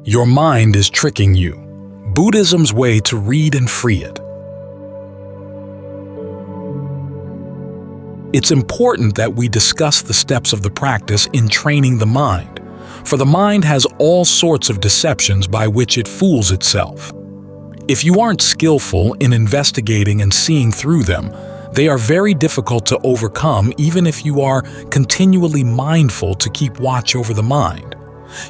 Your mind is tricking you. Buddhism's way to read and free it. It's important that we discuss the steps of the practice in training the mind, for the mind has all sorts of deceptions by which it fools itself. If you aren't skillful in investigating and seeing through them, they are very difficult to overcome even if you are continually mindful to keep watch over the mind.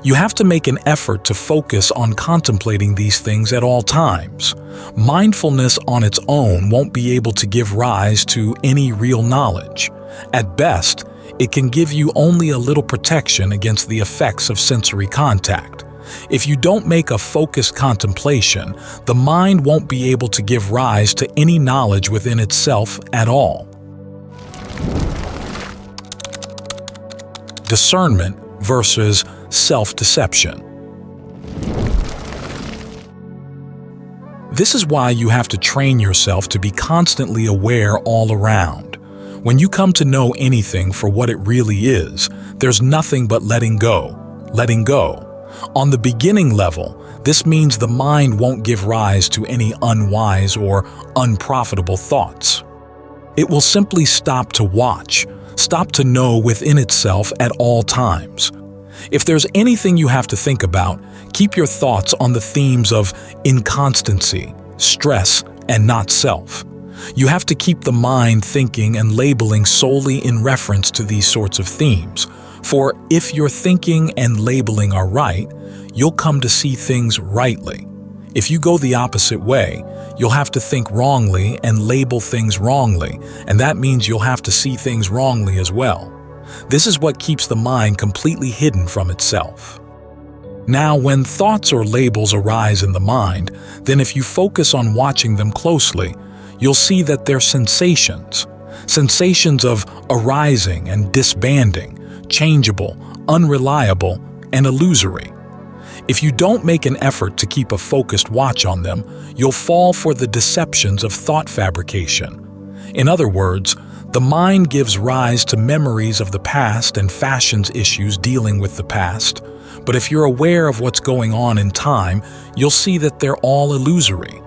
You have to make an effort to focus on contemplating these things at all times. Mindfulness on its own won't be able to give rise to any real knowledge. At best, it can give you only a little protection against the effects of sensory contact. If you don't make a focused contemplation, the mind won't be able to give rise to any knowledge within itself at all. Discernment versus self-deception. This is why you have to train yourself to be constantly aware all around. When you come to know anything for what it really is, there's nothing but letting go. Letting go. On the beginning level, this means the mind won't give rise to any unwise or unprofitable thoughts. It will simply stop to watch, stop to know within itself at all times. If there's anything you have to think about, keep your thoughts on the themes of inconstancy, stress, and not self. You have to keep the mind thinking and labeling solely in reference to these sorts of themes. For if your thinking and labeling are right, you'll come to see things rightly. If you go the opposite way, you'll have to think wrongly and label things wrongly, and that means you'll have to see things wrongly as well. This is what keeps the mind completely hidden from itself. Now, when thoughts or labels arise in the mind, then if you focus on watching them closely, you'll see that they're sensations. Sensations of arising and disbanding, changeable, unreliable, and illusory. If you don't make an effort to keep a focused watch on them, you'll fall for the deceptions of thought fabrication. In other words, the mind gives rise to memories of the past and fashions issues dealing with the past. But if you're aware of what's going on in time, you'll see that they're all illusory.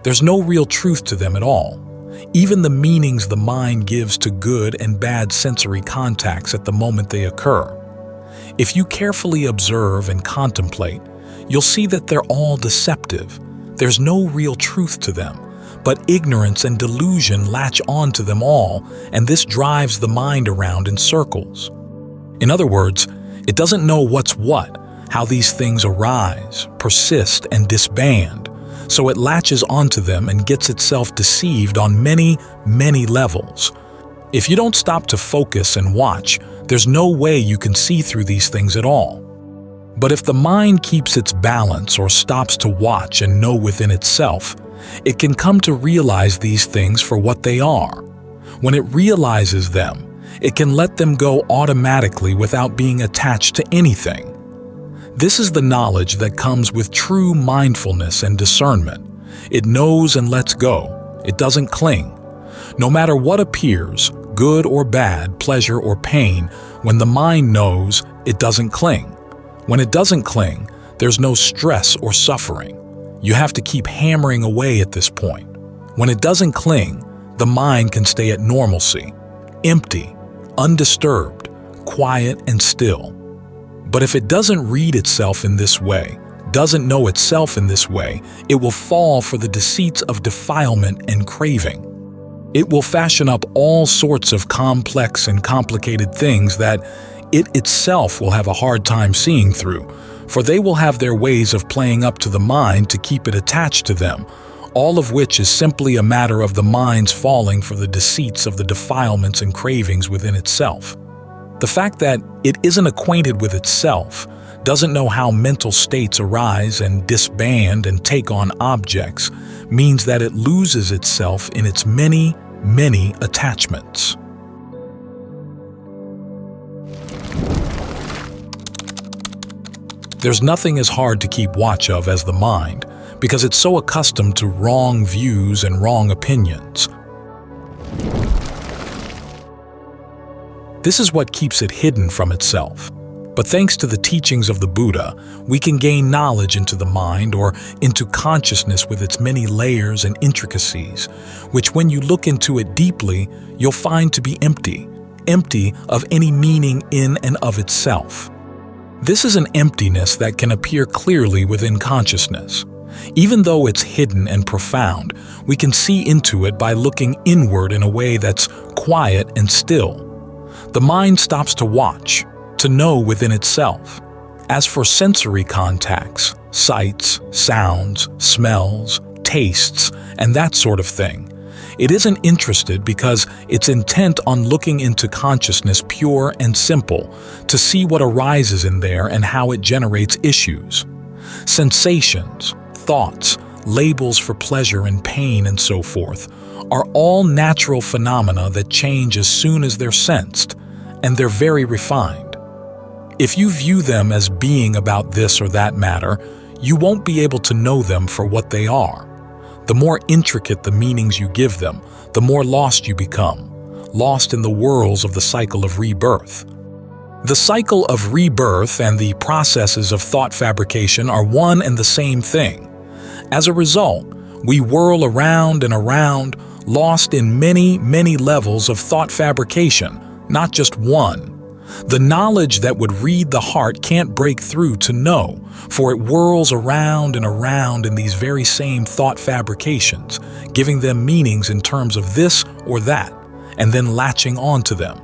There's no real truth to them at all. Even the meanings the mind gives to good and bad sensory contacts at the moment they occur. If you carefully observe and contemplate, you'll see that they're all deceptive. There's no real truth to them. But ignorance and delusion latch onto them all, and this drives the mind around in circles. In other words, it doesn't know what's what, how these things arise, persist, and disband, so it latches onto them and gets itself deceived on many, many levels. If you don't stop to focus and watch, there's no way you can see through these things at all. But if the mind keeps its balance or stops to watch and know within itself, it can come to realize these things for what they are. When it realizes them, it can let them go automatically without being attached to anything. This is the knowledge that comes with true mindfulness and discernment. It knows and lets go. It doesn't cling. No matter what appears, good or bad, pleasure or pain, when the mind knows, it doesn't cling. When it doesn't cling, there's no stress or suffering. You have to keep hammering away at this point. When it doesn't cling, the mind can stay at normalcy, empty, undisturbed, quiet and still. But if it doesn't read itself in this way, doesn't know itself in this way, it will fall for the deceits of defilement and craving. It will fashion up all sorts of complex and complicated things that it itself will have a hard time seeing through, for they will have their ways of playing up to the mind to keep it attached to them, all of which is simply a matter of the mind's falling for the deceits of the defilements and cravings within itself. The fact that it isn't acquainted with itself, doesn't know how mental states arise and disband and take on objects, means that it loses itself in its many, many attachments. There's nothing as hard to keep watch of as the mind, because it's so accustomed to wrong views and wrong opinions. This is what keeps it hidden from itself. But thanks to the teachings of the Buddha, we can gain knowledge into the mind or into consciousness with its many layers and intricacies, which when you look into it deeply, you'll find to be empty of any meaning in and of itself. This is an emptiness that can appear clearly within consciousness. Even though it's hidden and profound, we can see into it by looking inward in a way that's quiet and still. The mind stops to watch, to know within itself. As for sensory contacts, sights, sounds, smells, tastes, and that sort of thing, it isn't interested because it's intent on looking into consciousness pure and simple to see what arises in there and how it generates issues. Sensations, thoughts, labels for pleasure and pain and so forth are all natural phenomena that change as soon as they're sensed, and they're very refined. If you view them as being about this or that matter, you won't be able to know them for what they are. The more intricate the meanings you give them, the more lost you become, lost in the whirls of the cycle of rebirth. The cycle of rebirth and the processes of thought fabrication are one and the same thing. As a result, we whirl around and around, lost in many, many levels of thought fabrication, not just one. The knowledge that would read the heart can't break through to know, for it whirls around and around in these very same thought fabrications, giving them meanings in terms of this or that, and then latching onto them.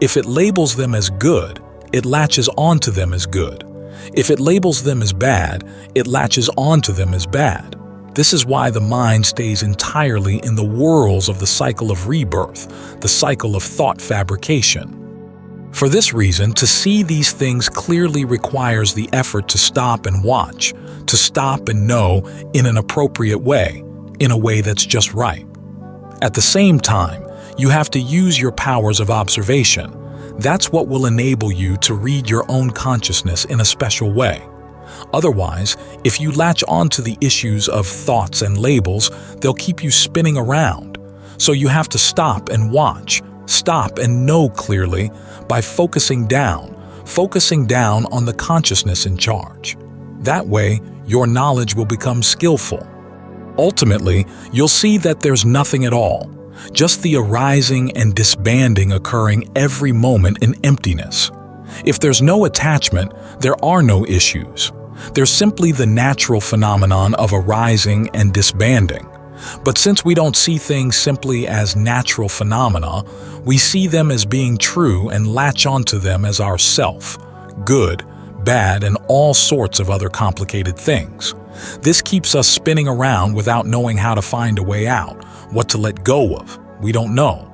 If it labels them as good, it latches onto them as good. If it labels them as bad, it latches onto them as bad. This is why the mind stays entirely in the whirls of the cycle of rebirth, the cycle of thought fabrication. For this reason, to see these things clearly requires the effort to stop and watch, to stop and know in an appropriate way, in a way that's just right. At the same time, you have to use your powers of observation. That's what will enable you to read your own consciousness in a special way. Otherwise, if you latch onto the issues of thoughts and labels, they'll keep you spinning around. So you have to stop and watch, stop and know clearly by focusing down on the consciousness in charge. That way, your knowledge will become skillful. Ultimately, you'll see that there's nothing at all, just the arising and disbanding occurring every moment in emptiness. If there's no attachment, there are no issues. There's simply the natural phenomenon of arising and disbanding. But since we don't see things simply as natural phenomena, we see them as being true and latch onto them as our self, good, bad, and all sorts of other complicated things. This keeps us spinning around without knowing how to find a way out, what to let go of. We don't know.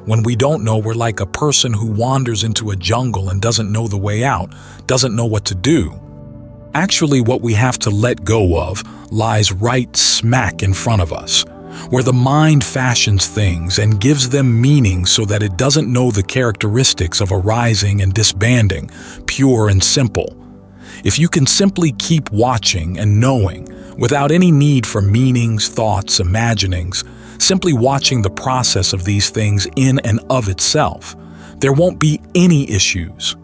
When we don't know, we're like a person who wanders into a jungle and doesn't know the way out, doesn't know what to do. Actually, what we have to let go of lies right smack in front of us, where the mind fashions things and gives them meaning so that it doesn't know the characteristics of arising and disbanding, pure and simple. If you can simply keep watching and knowing, without any need for meanings, thoughts, imaginings, simply watching the process of these things in and of itself, there won't be any issues.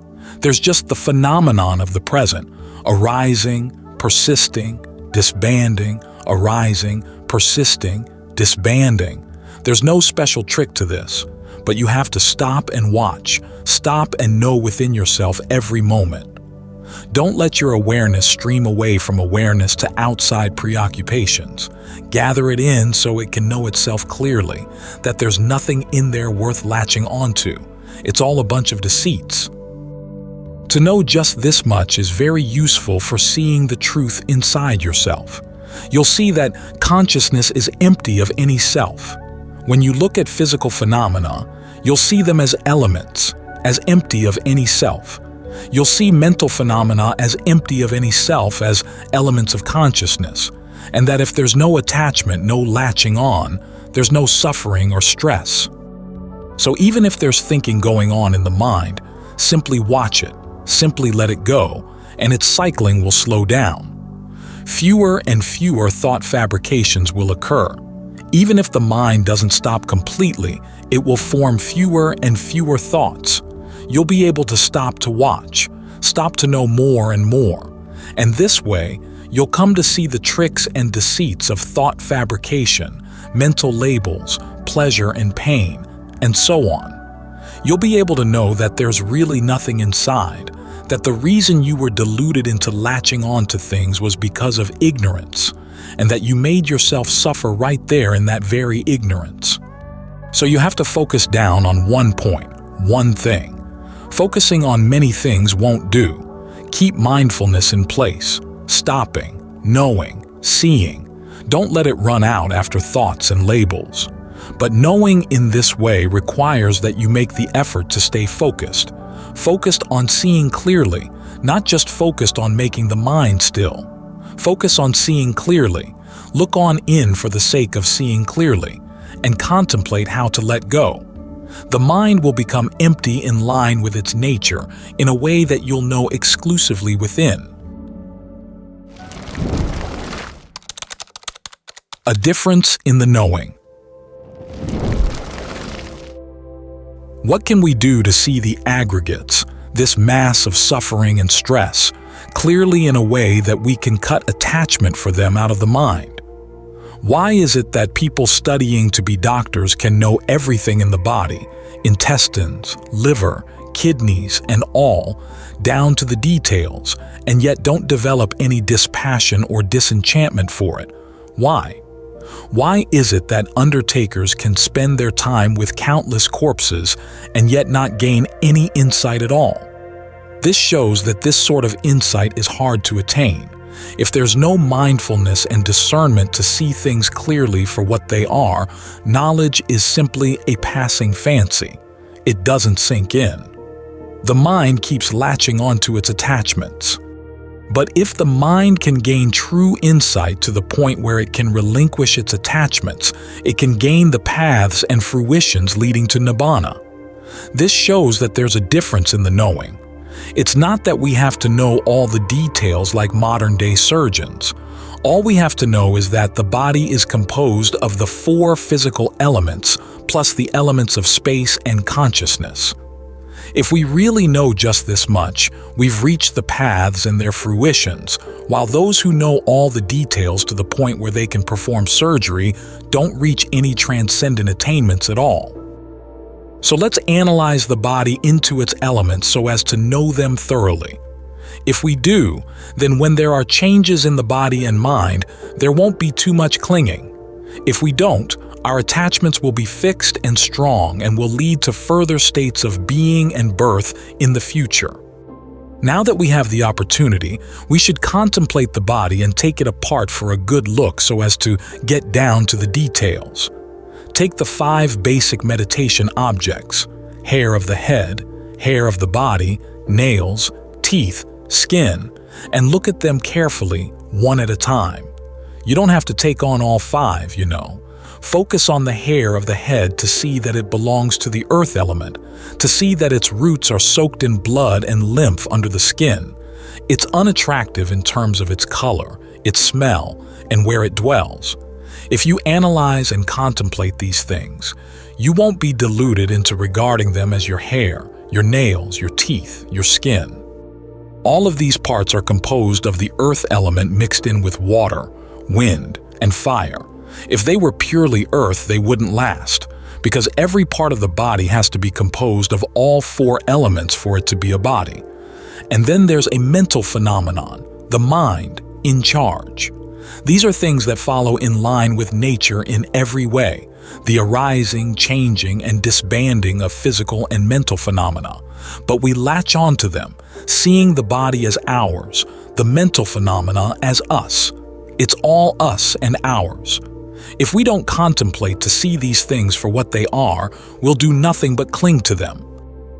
There's just the phenomenon of the present, arising, persisting, disbanding, arising, persisting, disbanding. There's no special trick to this, but you have to stop and watch, stop and know within yourself every moment. Don't let your awareness stream away from awareness to outside preoccupations. Gather it in so it can know itself clearly, that there's nothing in there worth latching onto. It's all a bunch of deceits. To know just this much is very useful for seeing the truth inside yourself. You'll see that consciousness is empty of any self. When you look at physical phenomena, you'll see them as elements, as empty of any self. You'll see mental phenomena as empty of any self, as elements of consciousness, and that if there's no attachment, no latching on, there's no suffering or stress. So even if there's thinking going on in the mind, simply watch it. Simply let it go, and its cycling will slow down. Fewer and fewer thought fabrications will occur. Even if the mind doesn't stop completely, it will form fewer and fewer thoughts. You'll be able to stop to watch, Stop to know more and more. And this way, you'll come to see the tricks and deceits of thought fabrication, mental labels, pleasure and pain, and so on. You'll be able to know that there's really nothing inside, that the reason you were deluded into latching on to things was because of ignorance, and that you made yourself suffer right there in that very ignorance. So you have to focus down on one point, one thing. Focusing on many things won't do. Keep mindfulness in place, stopping, knowing, seeing. Don't let it run out after thoughts and labels. But knowing in this way requires that you make the effort to stay focused. Focused on seeing clearly, not just focused on making the mind still. Focus on seeing clearly. Look on in for the sake of seeing clearly, and contemplate how to let go. The mind will become empty in line with its nature in a way that you'll know exclusively within. A difference in the knowing. What can we do to see the aggregates, this mass of suffering and stress, clearly in a way that we can cut attachment for them out of the mind? Why is it that people studying to be doctors can know everything in the body, intestines, liver, kidneys, and all, down to the details, and yet don't develop any dispassion or disenchantment for it? Why? Why is it that undertakers can spend their time with countless corpses and yet not gain any insight at all? This shows that this sort of insight is hard to attain. If there's no mindfulness and discernment to see things clearly for what they are, knowledge is simply a passing fancy. It doesn't sink in. The mind keeps latching onto its attachments. But if the mind can gain true insight to the point where it can relinquish its attachments, it can gain the paths and fruitions leading to nibbana. This shows that there's a difference in the knowing. It's not that we have to know all the details like modern-day surgeons. All we have to know is that the body is composed of the 4 physical elements plus the elements of space and consciousness. If we really know just this much, we've reached the paths and their fruitions, while those who know all the details to the point where they can perform surgery don't reach any transcendent attainments at all. So let's analyze the body into its elements so as to know them thoroughly. If we do, then when there are changes in the body and mind, there won't be too much clinging. If we don't, our attachments will be fixed and strong and will lead to further states of being and birth in the future. Now that we have the opportunity, we should contemplate the body and take it apart for a good look so as to get down to the details. Take the 5 basic meditation objects: hair of the head, hair of the body, nails, teeth, skin, and look at them carefully, one at a time. You don't have to take on all 5, you know. Focus on the hair of the head to see that it belongs to the earth element, to see that its roots are soaked in blood and lymph under the skin. It's unattractive in terms of its color, its smell, and where it dwells. If you analyze and contemplate these things, you won't be deluded into regarding them as your hair, your nails, your teeth, your skin. All of these parts are composed of the earth element mixed in with water, wind, and fire. If they were purely earth, they wouldn't last, because every part of the body has to be composed of all 4 elements for it to be a body. And then there's a mental phenomenon, the mind, in charge. These are things that follow in line with nature in every way, the arising, changing, and disbanding of physical and mental phenomena. But we latch onto them, seeing the body as ours, the mental phenomena as us. It's all us and ours. If we don't contemplate to see these things for what they are, we'll do nothing but cling to them.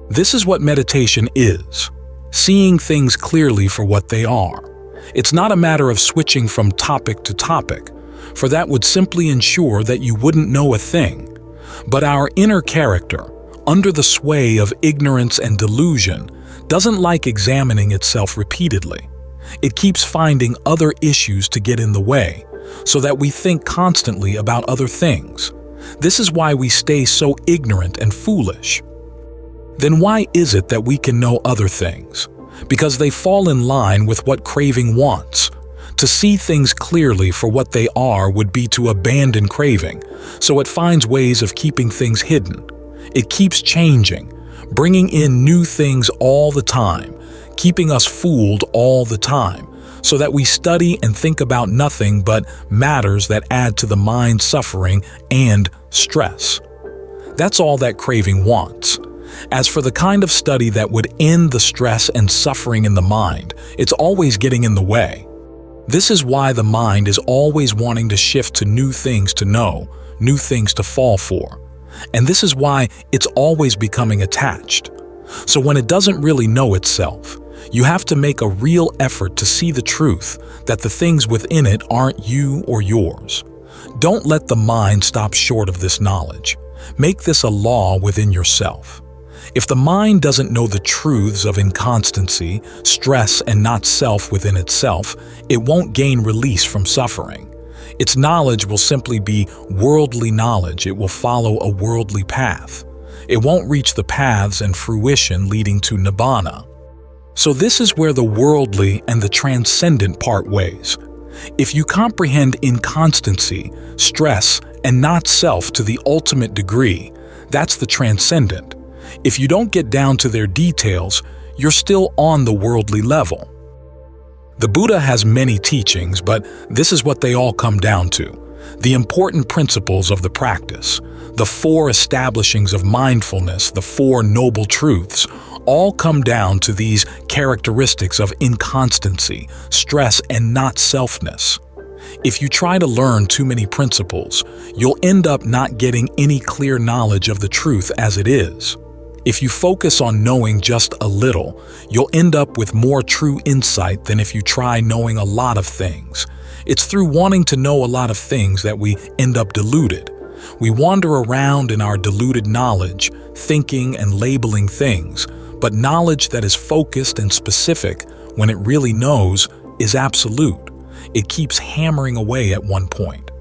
This is what meditation is, seeing things clearly for what they are. It's not a matter of switching from topic to topic, for that would simply ensure that you wouldn't know a thing. But our inner character, under the sway of ignorance and delusion, doesn't like examining itself repeatedly. It keeps finding other issues to get in the way, so that we think constantly about other things. This is why we stay so ignorant and foolish. Then why is it that we can know other things? because they fall in line with what craving wants. To see things clearly for what they are would be to abandon craving, so it finds ways of keeping things hidden. It keeps changing, bringing in new things all the time, keeping us fooled all the time, so that we study and think about nothing but matters that add to the mind's suffering and stress. That's all that craving wants. As for the kind of study that would end the stress and suffering in the mind, it's always getting in the way. This is why the mind is always wanting to shift to new things to know, new things to fall for. And this is why it's always becoming attached. So when it doesn't really know itself, you have to make a real effort to see the truth that the things within it aren't you or yours. Don't let the mind stop short of this knowledge. Make this a law within yourself. If the mind doesn't know the truths of inconstancy, stress, and not self within itself, it won't gain release from suffering. Its knowledge will simply be worldly knowledge. It will follow a worldly path. It won't reach the paths and fruition leading to nibbana. So this is where the worldly and the transcendent part ways. If you comprehend inconstancy, stress, and not self to the ultimate degree, that's the transcendent. If you don't get down to their details, you're still on the worldly level. The Buddha has many teachings, but this is what they all come down to. The important principles of the practice, the 4 establishings of mindfulness, the 4 noble truths, all come down to these characteristics of inconstancy, stress, and not selfness. If you try to learn too many principles, you'll end up not getting any clear knowledge of the truth as it is. If you focus on knowing just a little, you'll end up with more true insight than if you try knowing a lot of things. It's through wanting to know a lot of things that we end up deluded. We wander around in our deluded knowledge, thinking and labeling things, but knowledge that is focused and specific, when it really knows, is absolute. It keeps hammering away at one point.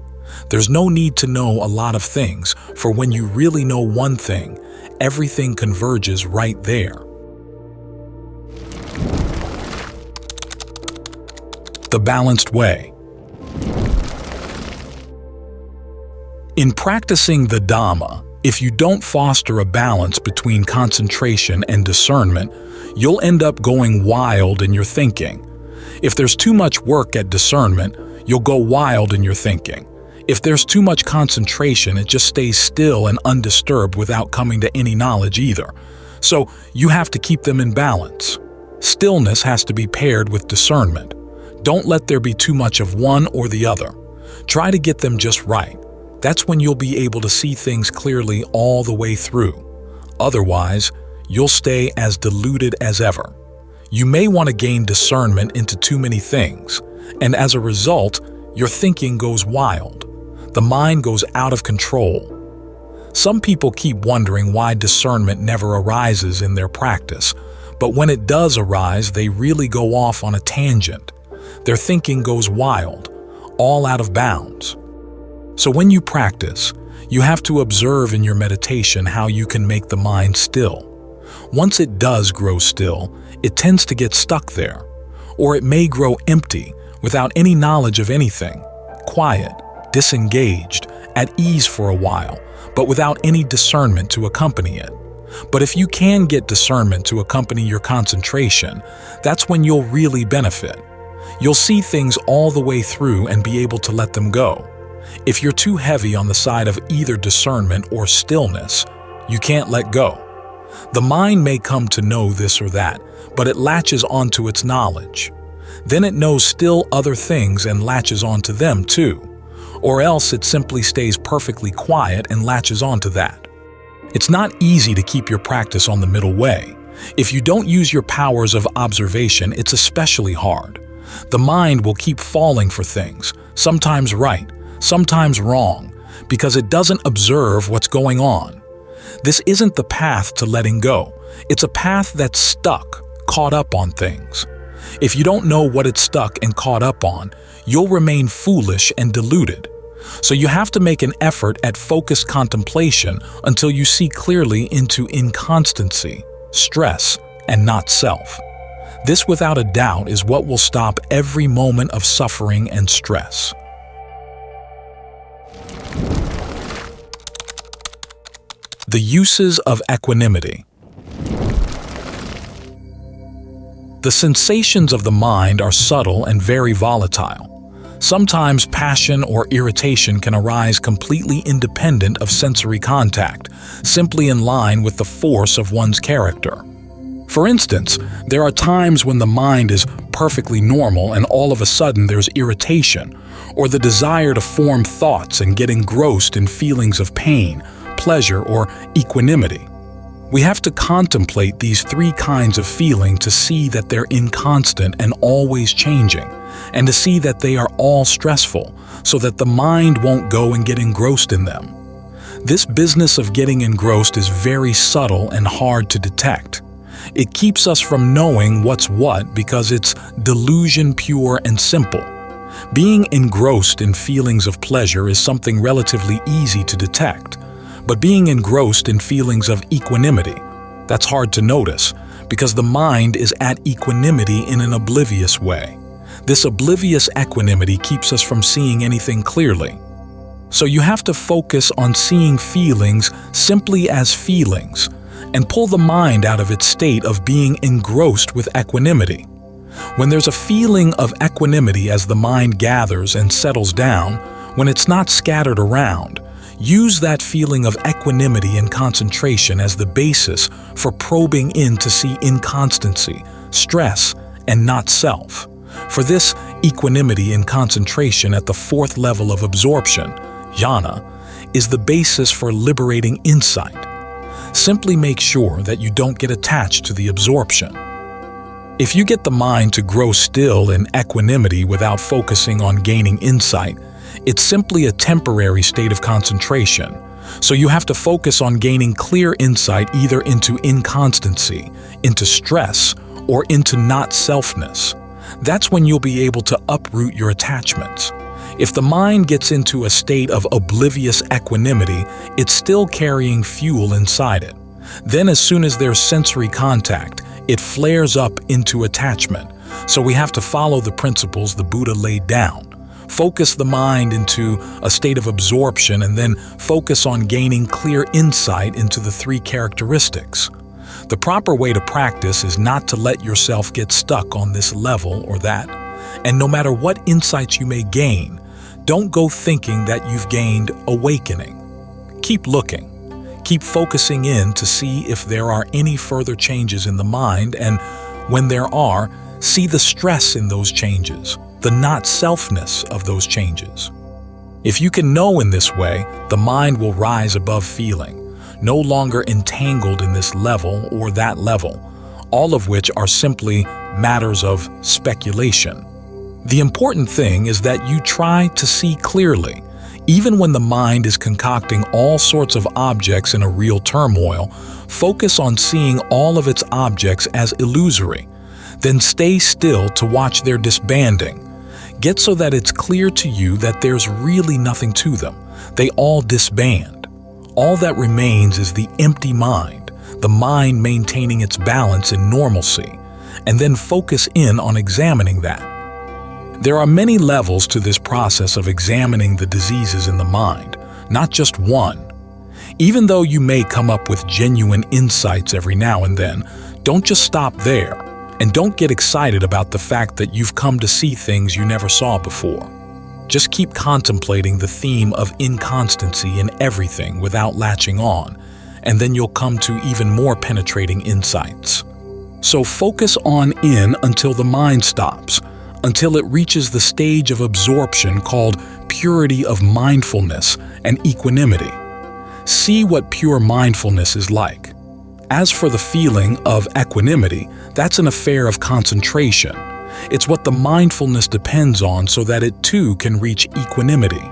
There's no need to know a lot of things, for when you really know one thing, everything converges right there. The balanced way. In practicing the Dhamma, if you don't foster a balance between concentration and discernment, you'll end up going wild in your thinking. If there's too much work at discernment, you'll go wild in your thinking. If there's too much concentration, it just stays still and undisturbed without coming to any knowledge either. So you have to keep them in balance. Stillness has to be paired with discernment. Don't let there be too much of one or the other. Try to get them just right. That's when you'll be able to see things clearly all the way through. Otherwise, you'll stay as deluded as ever. You may want to gain discernment into too many things, and as a result, your thinking goes wild. The mind goes out of control. Some people keep wondering why discernment never arises in their practice, but when it does arise, they really go off on a tangent. Their thinking goes wild, all out of bounds. So when you practice, you have to observe in your meditation how you can make the mind still. Once it does grow still, it tends to get stuck there, or it may grow empty without any knowledge of anything, quiet, disengaged, at ease for a while, but without any discernment to accompany it. But if you can get discernment to accompany your concentration, that's when you'll really benefit. You'll see things all the way through and be able to let them go. If you're too heavy on the side of either discernment or stillness, you can't let go. The mind may come to know this or that, but it latches onto its knowledge. Then it knows still other things and latches onto them too. Or else it simply stays perfectly quiet and latches onto that. It's not easy to keep your practice on the middle way. If you don't use your powers of observation, it's especially hard. The mind will keep falling for things, sometimes right, sometimes wrong, because it doesn't observe what's going on. This isn't the path to letting go. It's a path that's stuck, caught up on things. If you don't know what it's stuck and caught up on, you'll remain foolish and deluded. So you have to make an effort at focused contemplation until you see clearly into inconstancy, stress, and not self. This, without a doubt, is what will stop every moment of suffering and stress. The uses of equanimity. The sensations of the mind are subtle and very volatile. Sometimes passion or irritation can arise completely independent of sensory contact, simply in line with the force of one's character. For instance, there are times when the mind is perfectly normal and all of a sudden there's irritation, or the desire to form thoughts and get engrossed in feelings of pain, pleasure, or equanimity. We have to contemplate these three kinds of feeling to see that they're inconstant and always changing, and to see that they are all stressful, so that the mind won't go and get engrossed in them. This business of getting engrossed is very subtle and hard to detect. It keeps us from knowing what's what because it's delusion pure and simple. Being engrossed in feelings of pleasure is something relatively easy to detect. But being engrossed in feelings of equanimity, that's hard to notice because the mind is at equanimity in an oblivious way. This oblivious equanimity keeps us from seeing anything clearly. So you have to focus on seeing feelings simply as feelings and pull the mind out of its state of being engrossed with equanimity. When there's a feeling of equanimity as the mind gathers and settles down, when it's not scattered around, use that feeling of equanimity and concentration as the basis for probing in to see inconstancy, stress, and not self. For this equanimity and concentration at the fourth level of absorption, jhana, is the basis for liberating insight. Simply make sure that you don't get attached to the absorption. If you get the mind to grow still in equanimity without focusing on gaining insight, it's simply a temporary state of concentration, so you have to focus on gaining clear insight either into inconstancy, into stress, or into not-selfness. That's when you'll be able to uproot your attachments. If the mind gets into a state of oblivious equanimity, it's still carrying fuel inside it. Then as soon as there's sensory contact, it flares up into attachment, so we have to follow the principles the Buddha laid down. Focus the mind into a state of absorption and then focus on gaining clear insight into the three characteristics. The proper way to practice is not to let yourself get stuck on this level or that. And no matter what insights you may gain, don't go thinking that you've gained awakening. Keep looking. Keep focusing in to see if there are any further changes in the mind, and when there are, see the stress in those changes, the not-selfness of those changes. If you can know in this way, the mind will rise above feeling, no longer entangled in this level or that level, all of which are simply matters of speculation. The important thing is that you try to see clearly. Even when the mind is concocting all sorts of objects in a real turmoil, focus on seeing all of its objects as illusory. Then stay still to watch their disbanding. Get so that it's clear to you that there's really nothing to them. They all disband. All that remains is the empty mind, the mind maintaining its balance in normalcy, and then focus in on examining that. There are many levels to this process of examining the diseases in the mind, not just one. Even though you may come up with genuine insights every now and then, don't just stop there, and don't get excited about the fact that you've come to see things you never saw before. Just keep contemplating the theme of inconstancy in everything without latching on, and then you'll come to even more penetrating insights. So focus on in until the mind stops, until it reaches the stage of absorption called purity of mindfulness and equanimity. See what pure mindfulness is like. As for the feeling of equanimity, that's an affair of concentration. It's what the mindfulness depends on so that it too can reach equanimity.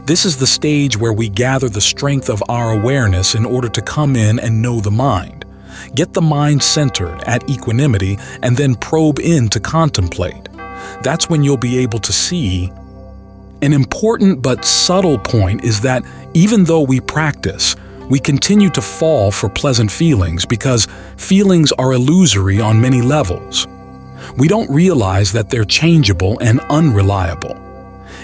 This is the stage where we gather the strength of our awareness in order to come in and know the mind. Get the mind centered at equanimity and then probe in to contemplate. That's when you'll be able to see. An important but subtle point is that even though we practice, we continue to fall for pleasant feelings because feelings are illusory on many levels. We don't realize that they're changeable and unreliable.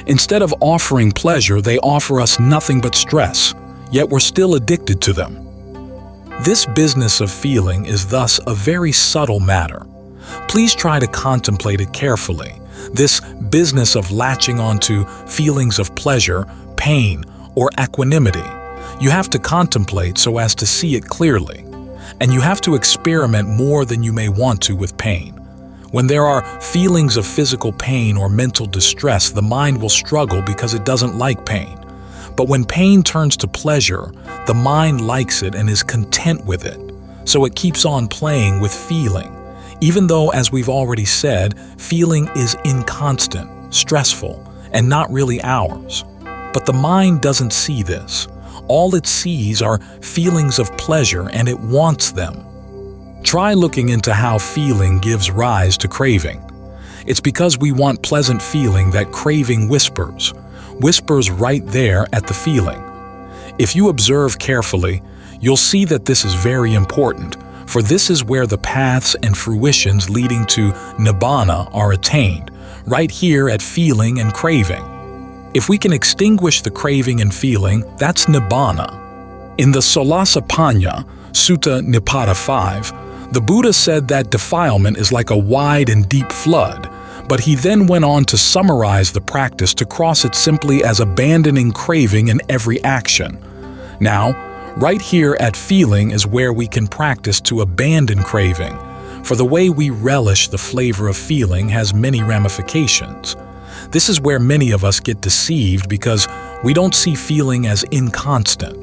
Instead of offering pleasure, they offer us nothing but stress, yet we're still addicted to them. This business of feeling is thus a very subtle matter. Please try to contemplate it carefully. This business of latching onto feelings of pleasure, pain, or equanimity. You have to contemplate so as to see it clearly. And you have to experiment more than you may want to with pain. When there are feelings of physical pain or mental distress, the mind will struggle because it doesn't like pain. But when pain turns to pleasure, the mind likes it and is content with it. So it keeps on playing with feeling. Even though, as we've already said, feeling is inconstant, stressful, and not really ours. But the mind doesn't see this. All it sees are feelings of pleasure and it wants them. Try looking into how feeling gives rise to craving. It's because we want pleasant feeling that craving whispers right there at the feeling. If you observe carefully, you'll see that this is very important, for this is where the paths and fruitions leading to nibbana are attained, right here at feeling and craving. If we can extinguish the craving and feeling, that's nibbana. In the Solasapanya, Sutta Nipata 5, the Buddha said that defilement is like a wide and deep flood, but he then went on to summarize the practice to cross it simply as abandoning craving in every action. Now, right here at feeling is where we can practice to abandon craving, for the way we relish the flavor of feeling has many ramifications. This is where many of us get deceived because we don't see feeling as inconstant.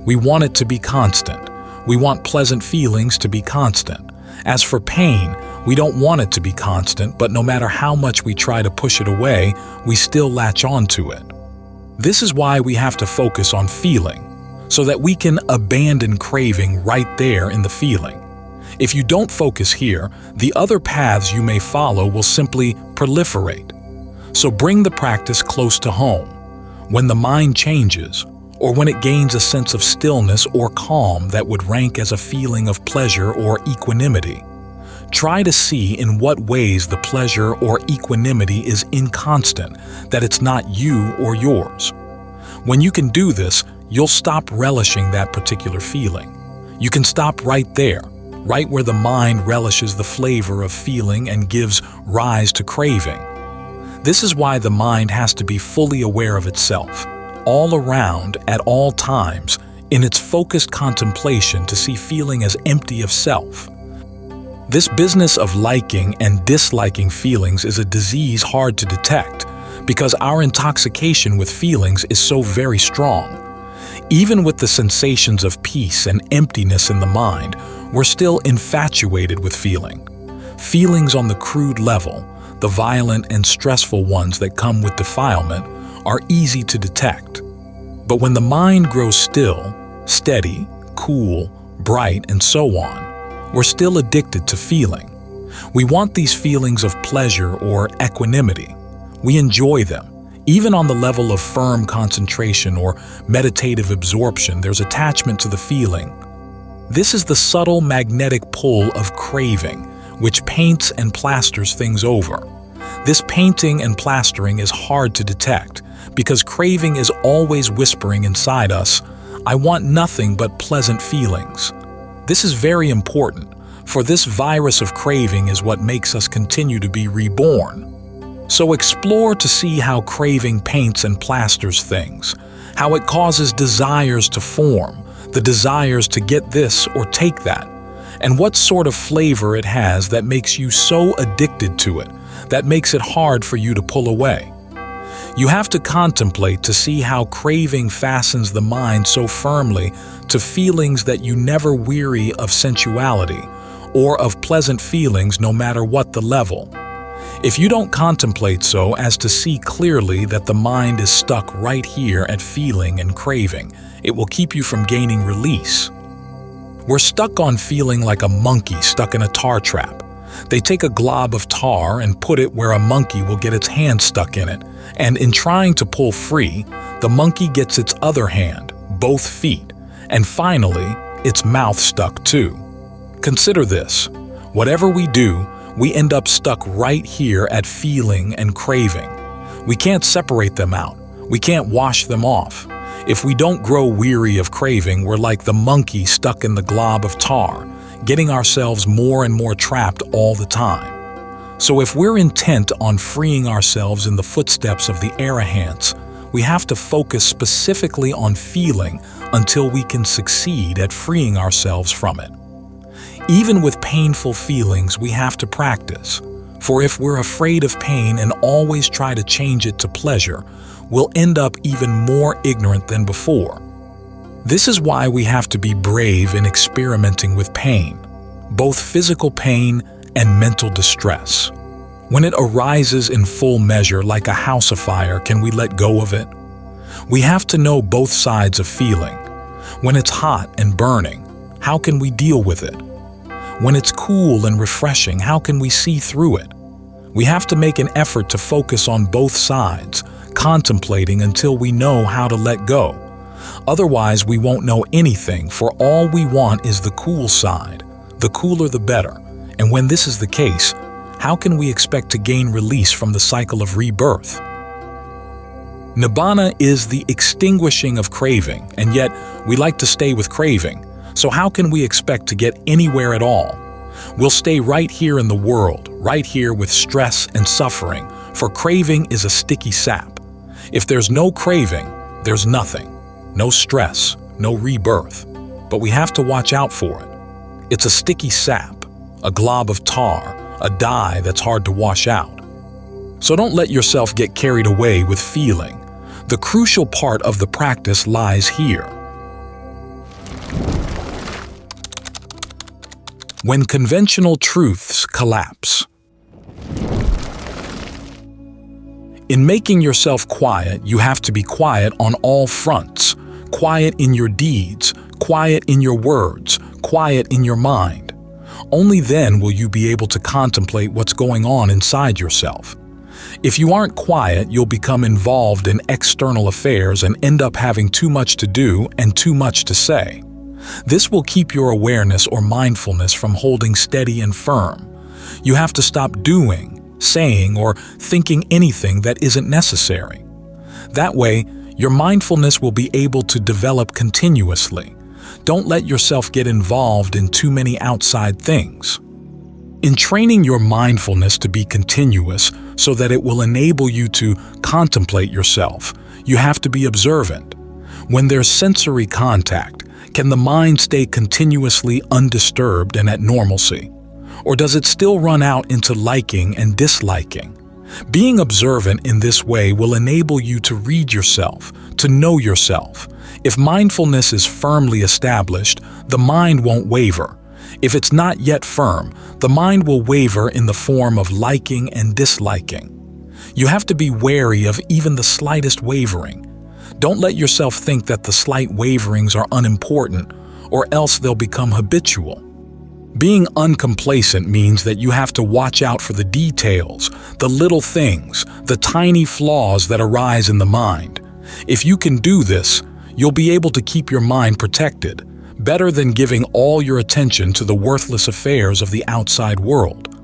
We want it to be constant. We want pleasant feelings to be constant. As for pain, we don't want it to be constant, but no matter how much we try to push it away, we still latch on to it. This is why we have to focus on feeling, so that we can abandon craving right there in the feeling. If you don't focus here, the other paths you may follow will simply proliferate. So bring the practice close to home. When the mind changes, or when it gains a sense of stillness or calm that would rank as a feeling of pleasure or equanimity, try to see in what ways the pleasure or equanimity is inconstant, that it's not you or yours. When you can do this, you'll stop relishing that particular feeling. You can stop right there, right where the mind relishes the flavor of feeling and gives rise to craving. This is why the mind has to be fully aware of itself, all around, at all times, in its focused contemplation to see feeling as empty of self. This business of liking and disliking feelings is a disease hard to detect because our intoxication with feelings is so very strong. Even with the sensations of peace and emptiness in the mind, we're still infatuated with feeling. Feelings on the crude level, the violent and stressful ones that come with defilement, are easy to detect. But when the mind grows still, steady, cool, bright, and so on, we're still addicted to feeling. We want these feelings of pleasure or equanimity. We enjoy them. Even on the level of firm concentration or meditative absorption, there's attachment to the feeling. This is the subtle magnetic pull of craving, which paints and plasters things over. This painting and plastering is hard to detect because craving is always whispering inside us, "I want nothing but pleasant feelings." This is very important, for this virus of craving is what makes us continue to be reborn. So explore to see how craving paints and plasters things, how it causes desires to form, the desires to get this or take that, and what sort of flavor it has that makes you so addicted to it, that makes it hard for you to pull away. You have to contemplate to see how craving fastens the mind so firmly to feelings that you never weary of sensuality or of pleasant feelings no matter what the level. If you don't contemplate so as to see clearly that the mind is stuck right here at feeling and craving, it will keep you from gaining release. We're stuck on feeling like a monkey stuck in a tar trap. They take a glob of tar and put it where a monkey will get its hand stuck in it, and in trying to pull free, the monkey gets its other hand, both feet, and finally, its mouth stuck too. Consider this. Whatever we do, we end up stuck right here at feeling and craving. We can't separate them out. We can't wash them off. If we don't grow weary of craving, we're like the monkey stuck in the glob of tar, getting ourselves more and more trapped all the time. So if we're intent on freeing ourselves in the footsteps of the arahants, we have to focus specifically on feeling until we can succeed at freeing ourselves from it. Even with painful feelings, we have to practice. For if we're afraid of pain and always try to change it to pleasure, we'll end up even more ignorant than before. This is why we have to be brave in experimenting with pain, both physical pain and mental distress. When it arises in full measure like a house afire, can we let go of it? We have to know both sides of feeling. When it's hot and burning, how can we deal with it? When it's cool and refreshing, how can we see through it? We have to make an effort to focus on both sides, contemplating until we know how to let go. Otherwise, we won't know anything, for all we want is the cool side. The cooler the better. And when this is the case, how can we expect to gain release from the cycle of rebirth? Nibbana is the extinguishing of craving, and yet we like to stay with craving. So how can we expect to get anywhere at all? We'll stay right here in the world, right here with stress and suffering, for craving is a sticky sap. If there's no craving, there's nothing. No stress, no rebirth. But we have to watch out for it. It's a sticky sap, a glob of tar, a dye that's hard to wash out. So don't let yourself get carried away with feeling. The crucial part of the practice lies here. When conventional truths collapse. In making yourself quiet, you have to be quiet on all fronts. Quiet in your deeds, quiet in your words, quiet in your mind. Only then will you be able to contemplate what's going on inside yourself. If you aren't quiet, you'll become involved in external affairs and end up having too much to do and too much to say. This will keep your awareness or mindfulness from holding steady and firm. You have to stop doing, saying, or thinking anything that isn't necessary. That way, your mindfulness will be able to develop continuously. Don't let yourself get involved in too many outside things. In training your mindfulness to be continuous so that it will enable you to contemplate yourself, you have to be observant. When there's sensory contact, can the mind stay continuously undisturbed and at normalcy? Or does it still run out into liking and disliking? Being observant in this way will enable you to read yourself, to know yourself. If mindfulness is firmly established, the mind won't waver. If it's not yet firm, the mind will waver in the form of liking and disliking. You have to be wary of even the slightest wavering. Don't let yourself think that the slight waverings are unimportant, or else they'll become habitual. Being uncomplacent means that you have to watch out for the details, the little things, the tiny flaws that arise in the mind. If you can do this, you'll be able to keep your mind protected, better than giving all your attention to the worthless affairs of the outside world.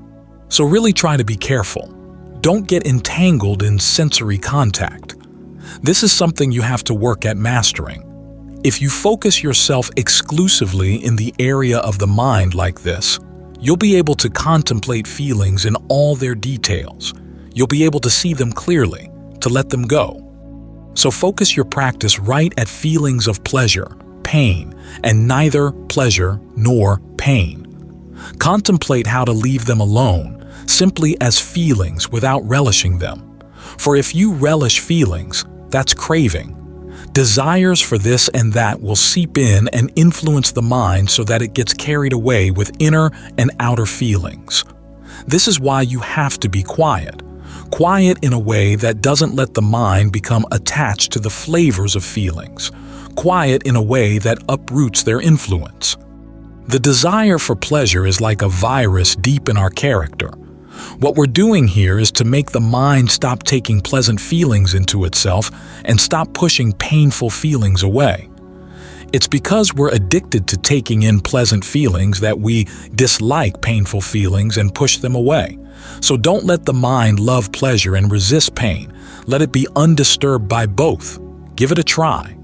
So really try to be careful. Don't get entangled in sensory contact. This is something you have to work at mastering. If you focus yourself exclusively in the area of the mind like this, you'll be able to contemplate feelings in all their details. You'll be able to see them clearly, to let them go. So focus your practice right at feelings of pleasure, pain, and neither pleasure nor pain. Contemplate how to leave them alone, simply as feelings without relishing them. For if you relish feelings, that's craving. Desires for this and that will seep in and influence the mind so that it gets carried away with inner and outer feelings. This is why you have to be quiet. Quiet in a way that doesn't let the mind become attached to the flavors of feelings. Quiet in a way that uproots their influence. The desire for pleasure is like a virus deep in our character. What we're doing here is to make the mind stop taking pleasant feelings into itself and stop pushing painful feelings away. It's because we're addicted to taking in pleasant feelings that we dislike painful feelings and push them away. So don't let the mind love pleasure and resist pain. Let it be undisturbed by both. Give it a try.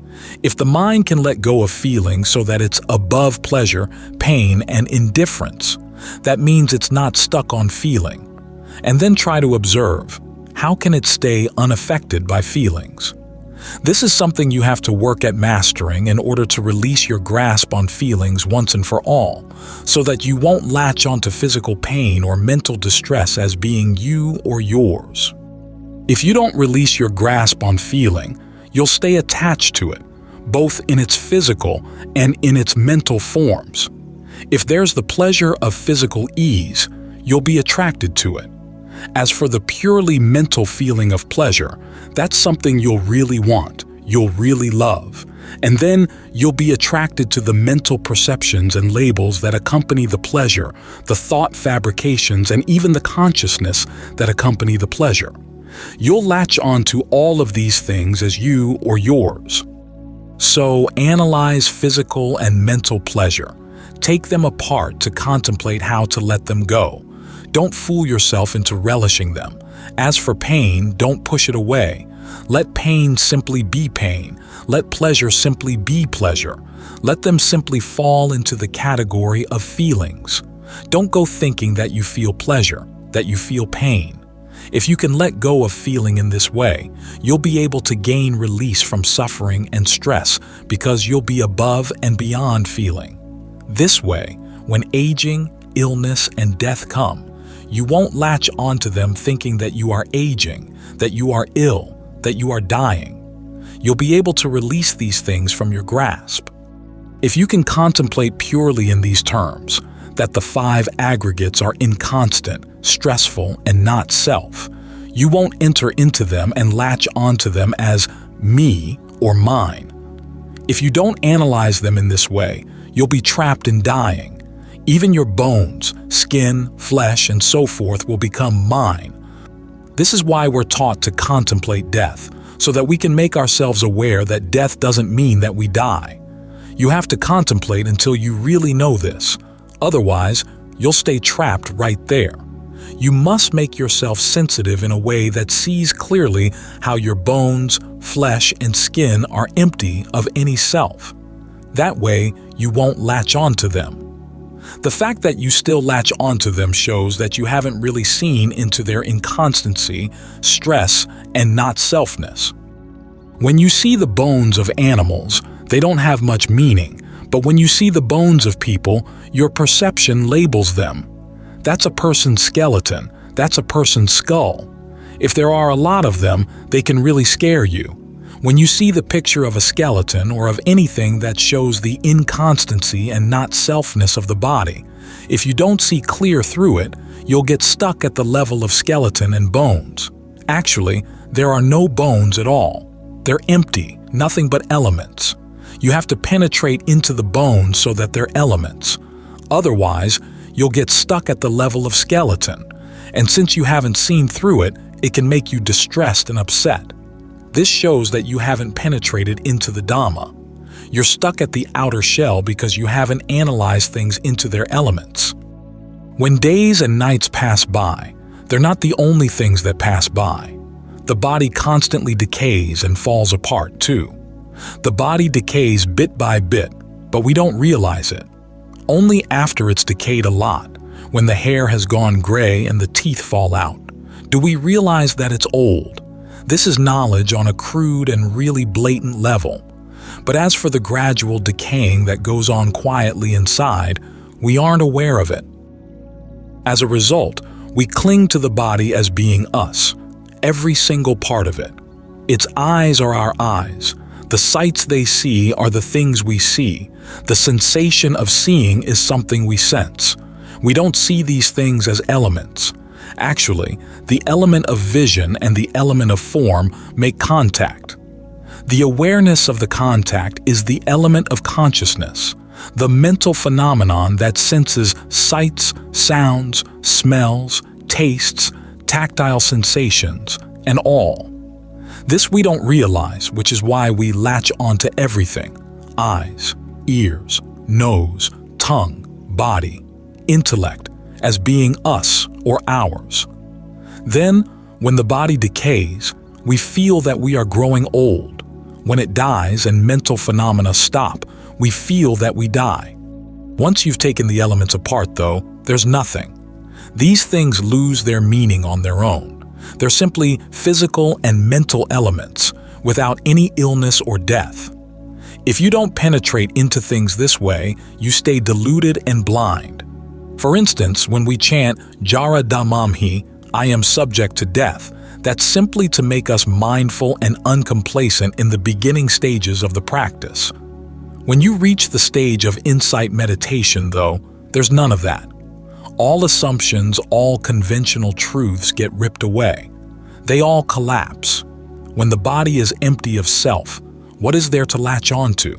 If the mind can let go of feelings so that it's above pleasure, pain, and indifference, that means it's not stuck on feeling. And then try to observe, how can it stay unaffected by feelings? This is something you have to work at mastering in order to release your grasp on feelings once and for all, so that you won't latch onto physical pain or mental distress as being you or yours. If you don't release your grasp on feeling, you'll stay attached to it, both in its physical and in its mental forms. If there's the pleasure of physical ease, you'll be attracted to it. As for the purely mental feeling of pleasure, that's something you'll really want, you'll really love. And then you'll be attracted to the mental perceptions and labels that accompany the pleasure, the thought fabrications, and even the consciousness that accompany the pleasure. You'll latch on to all of these things as you or yours. So analyze physical and mental pleasure. Take them apart to contemplate how to let them go. Don't fool yourself into relishing them. As for pain, don't push it away. Let pain simply be pain. Let pleasure simply be pleasure. Let them simply fall into the category of feelings. Don't go thinking that you feel pleasure, that you feel pain. If you can let go of feeling in this way, you'll be able to gain release from suffering and stress because you'll be above and beyond feeling. This way, when aging, illness, and death come, you won't latch onto them thinking that you are aging, that you are ill, that you are dying. You'll be able to release these things from your grasp. If you can contemplate purely in these terms, that the five aggregates are inconstant, stressful, and not self, you won't enter into them and latch onto them as me or mine. If you don't analyze them in this way, you'll be trapped in dying. Even your bones, skin, flesh, and so forth will become mine. This is why we're taught to contemplate death, so that we can make ourselves aware that death doesn't mean that we die. You have to contemplate until you really know this. Otherwise, you'll stay trapped right there. You must make yourself sensitive in a way that sees clearly how your bones, flesh, and skin are empty of any self. That way, you won't latch onto them. The fact that you still latch onto them shows that you haven't really seen into their inconstancy, stress, and not-selfness. When you see the bones of animals, they don't have much meaning, but when you see the bones of people, your perception labels them. That's a person's skeleton, that's a person's skull. If there are a lot of them, they can really scare you. When you see the picture of a skeleton or of anything that shows the inconstancy and not-selfness of the body, if you don't see clear through it, you'll get stuck at the level of skeleton and bones. Actually, there are no bones at all. They're empty, nothing but elements. You have to penetrate into the bones so that they're elements. Otherwise, you'll get stuck at the level of skeleton. And since you haven't seen through it, it can make you distressed and upset. This shows that you haven't penetrated into the Dhamma. You're stuck at the outer shell because you haven't analyzed things into their elements. When days and nights pass by, they're not the only things that pass by. The body constantly decays and falls apart too. The body decays bit by bit, but we don't realize it. Only after it's decayed a lot, when the hair has gone gray and the teeth fall out, do we realize that it's old. This is knowledge on a crude and really blatant level. But as for the gradual decaying that goes on quietly inside, we aren't aware of it. As a result, we cling to the body as being us, every single part of it. Its eyes are our eyes. The sights they see are the things we see. The sensation of seeing is something we sense. We don't see these things as elements. Actually, the element of vision and the element of form make contact. The awareness of the contact is the element of consciousness, the mental phenomenon that senses sights, sounds, smells, tastes, tactile sensations, and all. This we don't realize, which is why we latch onto everything. eyes, ears, nose, tongue, body, intellect, as being us or ours. Then, when the body decays, we feel that we are growing old. When it dies and mental phenomena stop, we feel that we die. Once you've taken the elements apart, though, there's nothing. These things lose their meaning on their own. They're simply physical and mental elements, without any illness or death. If you don't penetrate into things this way, you stay deluded and blind. For instance, when we chant Jara Dhammamhi, I am subject to death, that's simply to make us mindful and uncomplacent in the beginning stages of the practice. When you reach the stage of insight meditation, though, there's none of that. All assumptions, all conventional truths get ripped away. They all collapse. When the body is empty of self, what is there to latch onto?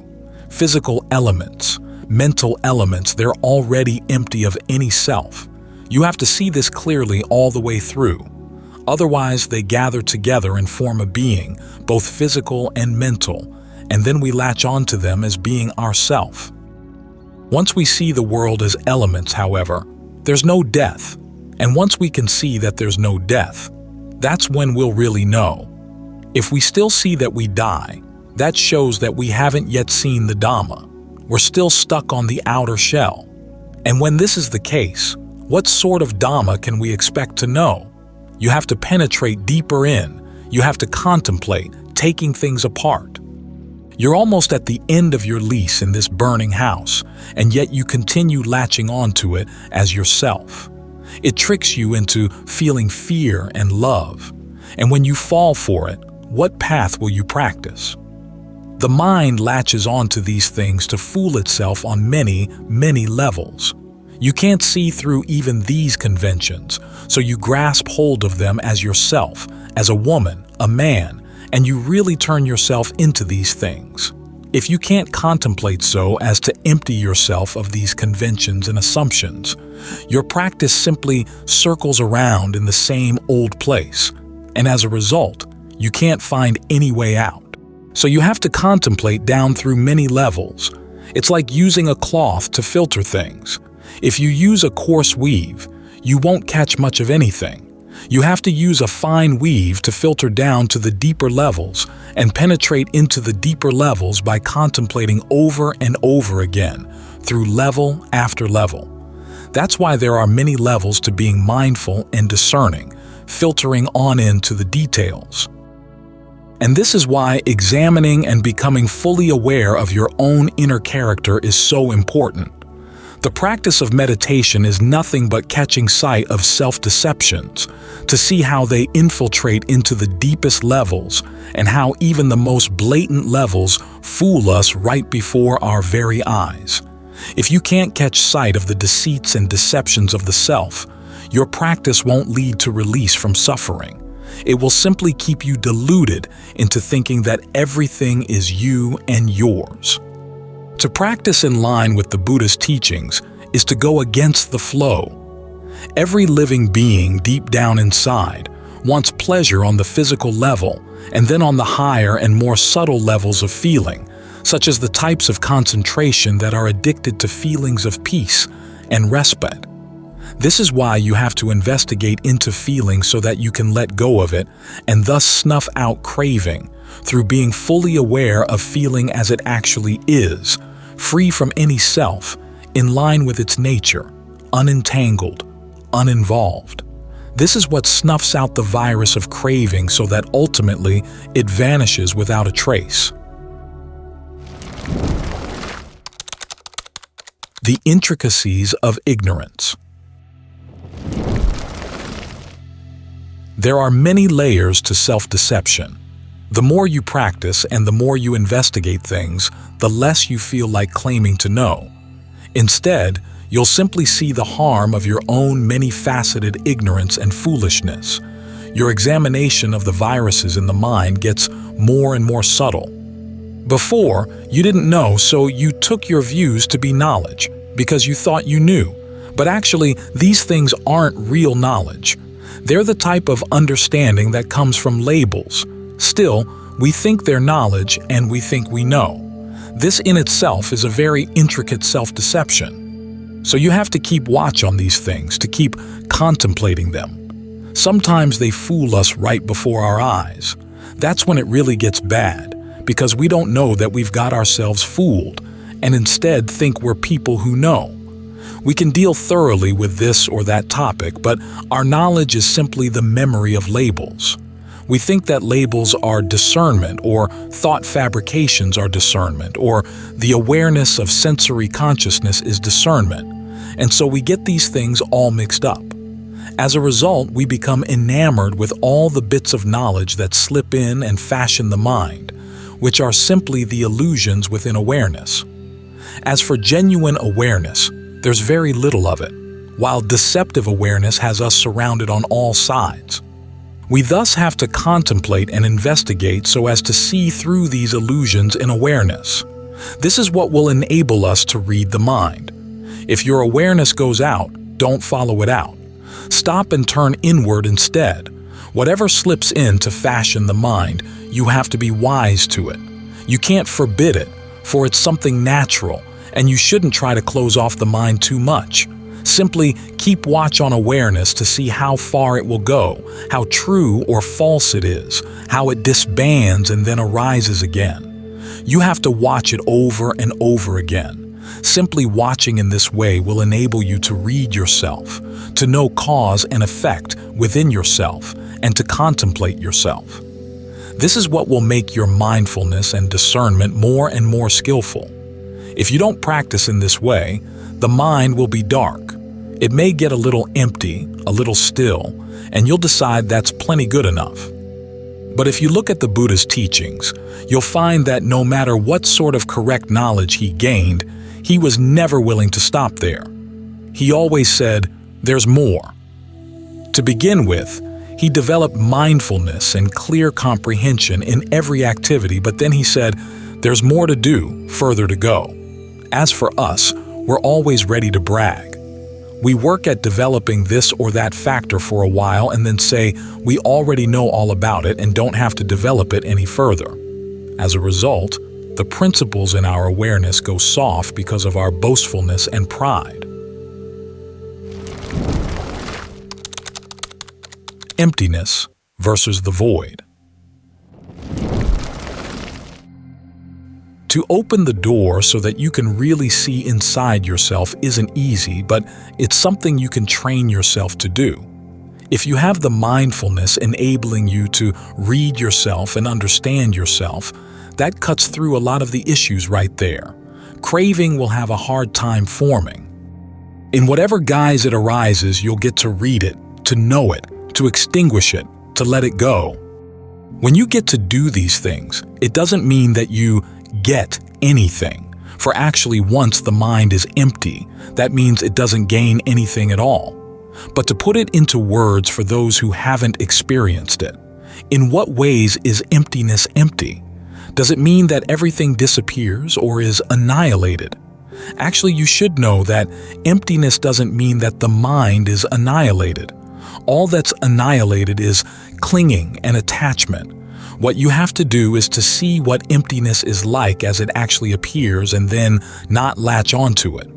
Physical elements, mental elements, they're already empty of any self. You have to see this clearly all the way through. Otherwise, they gather together and form a being, both physical and mental, and then we latch onto them as being ourself. Once we see the world as elements, however, there's no death. And once we can see that there's no death, that's when we'll really know. If we still see that we die, that shows that we haven't yet seen the Dhamma. We're still stuck on the outer shell. And when this is the case, what sort of Dhamma can we expect to know? You have to penetrate deeper in. You have to contemplate, taking things apart. You're almost at the end of your lease in this burning house, and yet you continue latching onto it as yourself. It tricks you into feeling fear and love. And when you fall for it, what path will you practice? The mind latches onto these things to fool itself on many, many levels. You can't see through even these conventions, so you grasp hold of them as yourself, as a woman, a man, and you really turn yourself into these things. If you can't contemplate so as to empty yourself of these conventions and assumptions, your practice simply circles around in the same old place, and as a result, you can't find any way out. So you have to contemplate down through many levels. It's like using a cloth to filter things. If you use a coarse weave, you won't catch much of anything. You have to use a fine weave to filter down to the deeper levels and penetrate into the deeper levels by contemplating over and over again, through level after level. That's why there are many levels to being mindful and discerning, filtering on into the details. And this is why examining and becoming fully aware of your own inner character is so important. The practice of meditation is nothing but catching sight of self-deceptions, to see how they infiltrate into the deepest levels and how even the most blatant levels fool us right before our very eyes. If you can't catch sight of the deceits and deceptions of the self, your practice won't lead to release from suffering. It will simply keep you deluded into thinking that everything is you and yours. To practice in line with the Buddha's teachings is to go against the flow. Every living being deep down inside wants pleasure on the physical level and then on the higher and more subtle levels of feeling, such as the types of concentration that are addicted to feelings of peace and respite. This is why you have to investigate into feeling so that you can let go of it and thus snuff out craving through being fully aware of feeling as it actually is, free from any self, in line with its nature, unentangled, uninvolved. This is what snuffs out the virus of craving so that ultimately it vanishes without a trace. The Intricacies of Ignorance. There are many layers to self-deception. The more you practice and the more you investigate things, the less you feel like claiming to know. Instead, you'll simply see the harm of your own many-faceted ignorance and foolishness. Your examination of the viruses in the mind gets more and more subtle. Before, you didn't know, so you took your views to be knowledge because you thought you knew. But actually, these things aren't real knowledge. They're the type of understanding that comes from labels. Still, we think they're knowledge and we think we know. This in itself is a very intricate self-deception. So you have to keep watch on these things, to keep contemplating them. Sometimes they fool us right before our eyes. That's when it really gets bad, because we don't know that we've got ourselves fooled, and instead think we're people who know. We can deal thoroughly with this or that topic, but our knowledge is simply the memory of labels. We think that labels are discernment, or thought fabrications are discernment, or the awareness of sensory consciousness is discernment, and so we get these things all mixed up. As a result, we become enamored with all the bits of knowledge that slip in and fashion the mind, which are simply the illusions within awareness. As for genuine awareness, there's very little of it, while deceptive awareness has us surrounded on all sides. We thus have to contemplate and investigate so as to see through these illusions in awareness. This is what will enable us to read the mind. If your awareness goes out, don't follow it out. Stop and turn inward instead. Whatever slips in to fashion the mind, you have to be wise to it. You can't forbid it, for it's something natural, and you shouldn't try to close off the mind too much. Simply keep watch on awareness to see how far it will go, how true or false it is, how it disbands and then arises again. You have to watch it over and over again. Simply watching in this way will enable you to read yourself, to know cause and effect within yourself, and to contemplate yourself. This is what will make your mindfulness and discernment more and more skillful. If you don't practice in this way, the mind will be dark. It may get a little empty, a little still, and you'll decide that's plenty good enough. But if you look at the Buddha's teachings, you'll find that no matter what sort of correct knowledge he gained, he was never willing to stop there. He always said, "There's more." To begin with, he developed mindfulness and clear comprehension in every activity, but then he said, "There's more to do, further to go." As for us, we're always ready to brag. We work at developing this or that factor for a while and then say we already know all about it and don't have to develop it any further. As a result, the principles in our awareness go soft because of our boastfulness and pride. Emptiness versus the void. To open the door so that you can really see inside yourself isn't easy, but it's something you can train yourself to do. If you have the mindfulness enabling you to read yourself and understand yourself, that cuts through a lot of the issues right there. Craving will have a hard time forming. In whatever guise it arises, you'll get to read it, to know it, to extinguish it, to let it go. When you get to do these things, it doesn't mean that you get anything, for actually once the mind is empty, that means it doesn't gain anything at all. But to put it into words for those who haven't experienced it, in what ways is emptiness empty? Does it mean that everything disappears or is annihilated? Actually, you should know that emptiness doesn't mean that the mind is annihilated. All that's annihilated is clinging and attachment. What you have to do is to see what emptiness is like as it actually appears and then not latch onto it.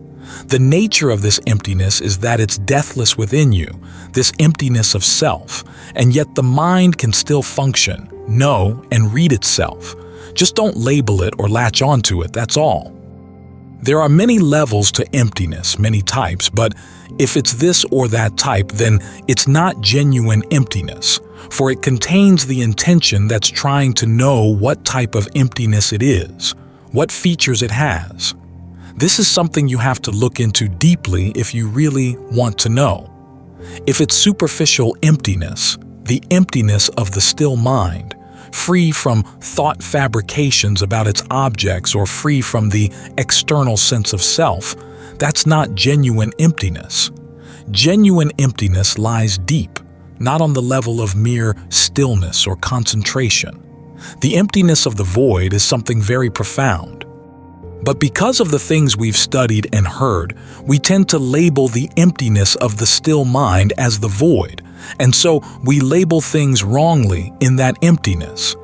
The nature of this emptiness is that it's deathless within you, this emptiness of self, and yet the mind can still function, know, and read itself. Just don't label it or latch onto it, that's all. There are many levels to emptiness, many types, but if it's this or that type, then it's not genuine emptiness, for it contains the intention that's trying to know what type of emptiness it is, what features it has. This is something you have to look into deeply if you really want to know. If it's superficial emptiness, the emptiness of the still mind, free from thought fabrications about its objects or free from the external sense of self, that's not genuine emptiness. Genuine emptiness lies deep, not on the level of mere stillness or concentration. The emptiness of the void is something very profound. But because of the things we've studied and heard, we tend to label the emptiness of the still mind as the void, and so we label things wrongly in that emptiness.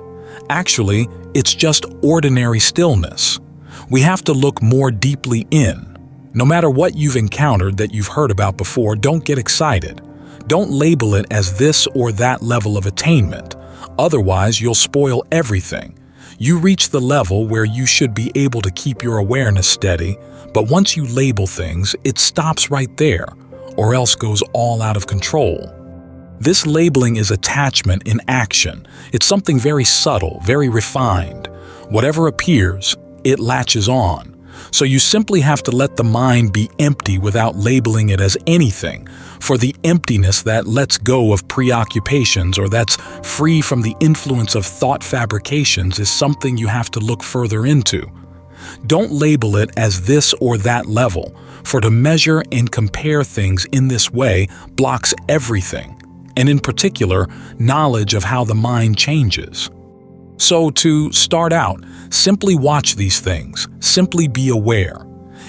Actually, it's just ordinary stillness. We have to look more deeply in. No matter what you've encountered that you've heard about before, don't get excited. Don't label it as this or that level of attainment. Otherwise, you'll spoil everything. You reach the level where you should be able to keep your awareness steady, but once you label things, it stops right there, or else goes all out of control. This labeling is attachment in action. It's something very subtle, very refined. Whatever appears, it latches on. So you simply have to let the mind be empty without labeling it as anything. For the emptiness that lets go of preoccupations or that's free from the influence of thought fabrications is something you have to look further into. Don't label it as this or that level, for to measure and compare things in this way blocks everything, and in particular, knowledge of how the mind changes. So to start out, simply watch these things, simply be aware.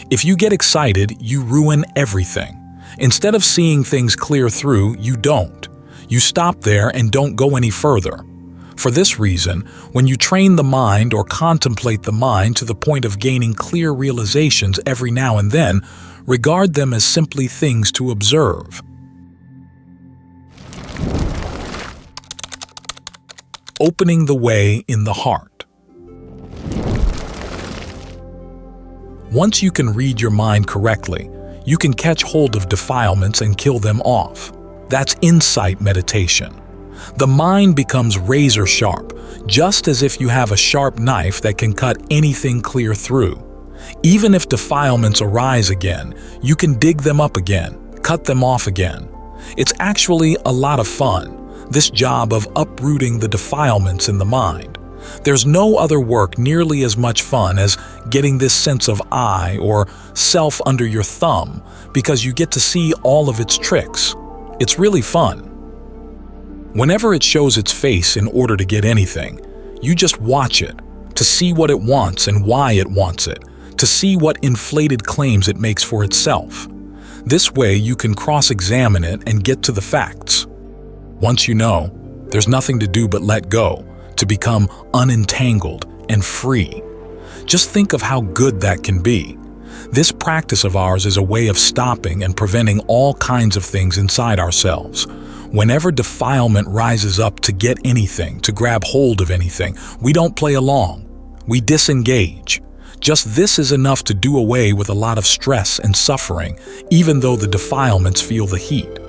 If you get excited, you ruin everything. Instead of seeing things clear through, you don't. You stop there and don't go any further. For this reason, when you train the mind or contemplate the mind to the point of gaining clear realizations every now and then, regard them as simply things to observe. Opening the way in the heart. Once you can read your mind correctly, you can catch hold of defilements and kill them off. That's insight meditation. The mind becomes razor sharp, just as if you have a sharp knife that can cut anything clear through. Even if defilements arise again, you can dig them up again, cut them off again. It's actually a lot of fun, this job of uprooting the defilements in the mind. There's no other work nearly as much fun as getting this sense of I or self under your thumb, because you get to see all of its tricks. It's really fun. Whenever it shows its face in order to get anything, you just watch it, to see what it wants and why it wants it, to see what inflated claims it makes for itself. This way you can cross-examine it and get to the facts. Once you know, there's nothing to do but let go, to become unentangled and free. Just think of how good that can be. This practice of ours is a way of stopping and preventing all kinds of things inside ourselves. Whenever defilement rises up to get anything, to grab hold of anything, we don't play along. We disengage. Just this is enough to do away with a lot of stress and suffering, even though the defilements feel the heat.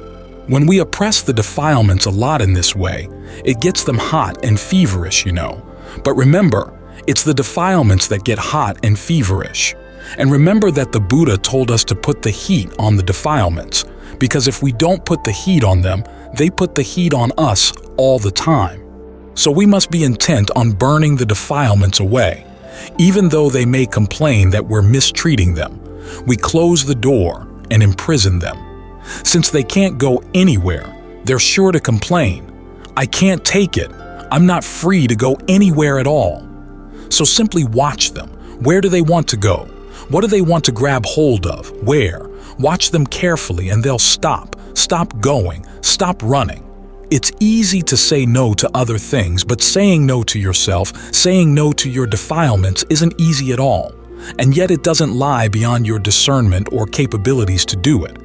When we oppress the defilements a lot in this way, it gets them hot and feverish, you know. But remember, it's the defilements that get hot and feverish. And remember that the Buddha told us to put the heat on the defilements, because if we don't put the heat on them, they put the heat on us all the time. So we must be intent on burning the defilements away. Even though they may complain that we're mistreating them, we close the door and imprison them. Since they can't go anywhere, they're sure to complain. I can't take it. I'm not free to go anywhere at all. So simply watch them. Where do they want to go? What do they want to grab hold of? Where? Watch them carefully and they'll stop. Stop going. Stop running. It's easy to say no to other things, but saying no to yourself, saying no to your defilements isn't easy at all. And yet it doesn't lie beyond your discernment or capabilities to do it.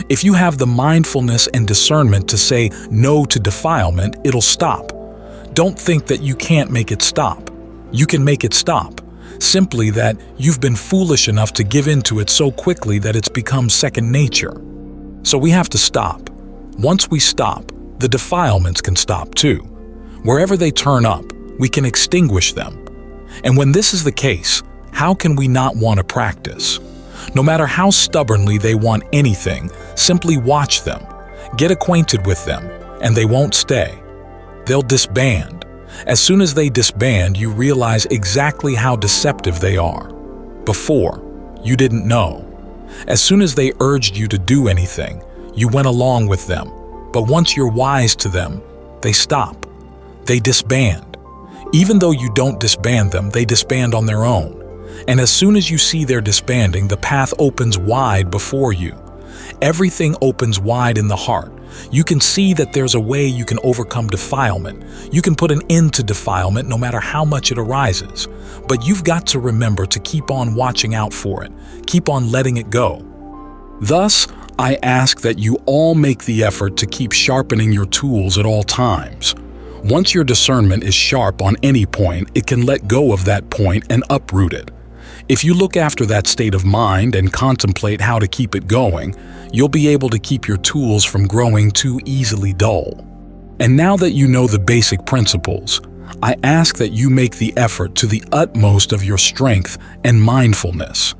If you have the mindfulness and discernment to say no to defilement, it'll stop. Don't think that you can't make it stop. You can make it stop. Simply that you've been foolish enough to give in to it so quickly that it's become second nature. So we have to stop. Once we stop, the defilements can stop too. Wherever they turn up, we can extinguish them. And when this is the case, how can we not want to practice? No matter how stubbornly they want anything, simply watch them, get acquainted with them, and they won't stay. They'll disband. As soon as they disband, you realize exactly how deceptive they are. Before, you didn't know. As soon as they urged you to do anything, you went along with them. But once you're wise to them, they stop. They disband. Even though you don't disband them, they disband on their own. And as soon as you see their disbanding, the path opens wide before you. Everything opens wide in the heart. You can see that there's a way you can overcome defilement. You can put an end to defilement no matter how much it arises. But you've got to remember to keep on watching out for it. Keep on letting it go. Thus, I ask that you all make the effort to keep sharpening your tools at all times. Once your discernment is sharp on any point, it can let go of that point and uproot it. If you look after that state of mind and contemplate how to keep it going, you'll be able to keep your tools from growing too easily dull. And now that you know the basic principles, I ask that you make the effort to the utmost of your strength and mindfulness.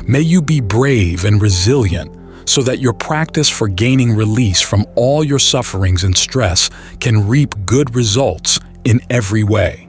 May you be brave and resilient so that your practice for gaining release from all your sufferings and stress can reap good results in every way.